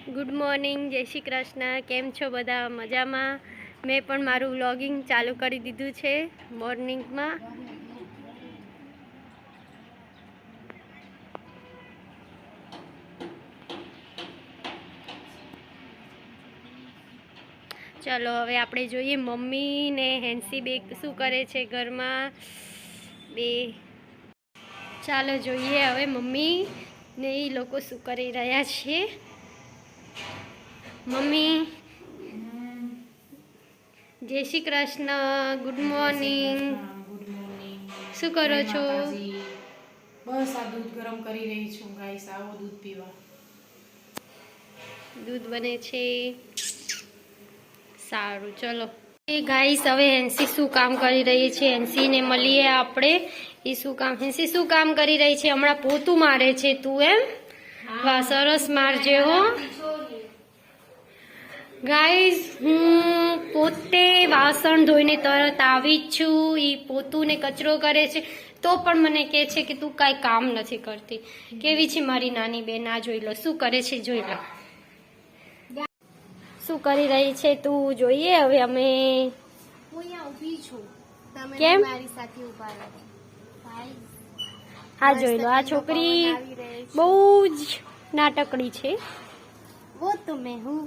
Good morning, જય શ્રી કૃષ્ણ. કેમ છો બધા? મજામાં? મેં પણ મારું વ્લોગિંગ ચાલુ કરી દીધું છે મોર્નિંગમાં. ચાલો હવે આપણે જોઈએ મમ્મી ને હેન્સી બે શું કરે છે ઘરમાં બે. ચાલો જોઈએ હવે મમ્મી ને એ લોકો શું કરી રહ્યા છે. મમ્મી જય શ્રી કૃષ્ણ, ગુડ મોર્નિંગ. શું કરો છો? બસ આ દૂધ ગરમ કરી રહી છું ગાઈસ, આવો દૂધ પીવા. દૂધ બને છે. સારું ચલો એ ગાઈસ, હવે હેન્સી શું કામ કરી રહી છે હેન્સીને મળીએ આપણે. એ શું કામ, હેન્સી શું કામ કરી રહી છે? હમણાં પોતું મારે છે તું? એમ વાહ, સરસ મારજે હો ગાઈસ. હું પોતે વાસણ ધોઈને તરત આવી જ છું. એ પોતું ને કચરો કરે છે તો પણ મને કહે છે કે તું કાંઈ કામ નથી કરતી. કેવી છે મારી નાની બેન? આ જોઈ લો શું કરે છે, જોઈ લો શું કરી રહી છે તું. જોઈએ હવે અમે. હું અહીંયા ઊભી છું, તમે કેમ? મારી સાથે ઊભા રહો. ભાઈ આ જોઈ લો, આ છોકરી બહુ જ નાટકડી છે. वो तो मैं हूँ.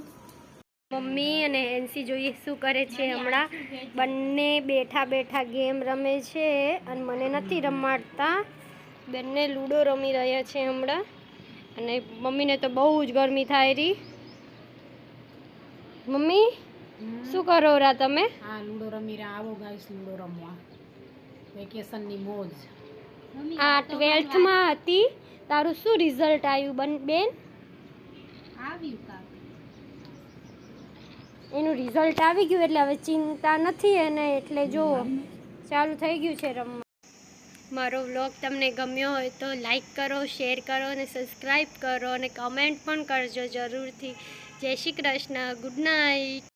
મમ્મી અને હેન્સી જોઈએ શું કરે છે. હમણાં બંને બેઠા બેઠા ગેમ રમે છે અને મને નથી રમાડતા. બંને લૂડો રમી રહ્યા છે હમણાં. અને મમ્મીને તો બહુ જ ગરમી થાય રહી. મમ્મી શું કરો રા તમે? હા, લૂડો રમી રહ્યા. આવો ગાઈસ લૂડો રમવા, વેકેશનની મોજ. આ 12th હતી. તારું શું રિઝલ્ટ આવ્યું બેન? આવ્યું કાક એનું રિઝલ્ટ આવી ગયું એટલે હવે ચિંતા નથી એને. એટલે જો ચાલુ થઈ ગયું છે રમવા. મારો વ્લોગ તમને ગમ્યો હોય તો લાઈક કરો, શેર કરો અને સબસ્ક્રાઈબ કરો અને કમેન્ટ પણ કરજો જરૂરથી. જય શ્રી કૃષ્ણ, ગુડ નાઇટ.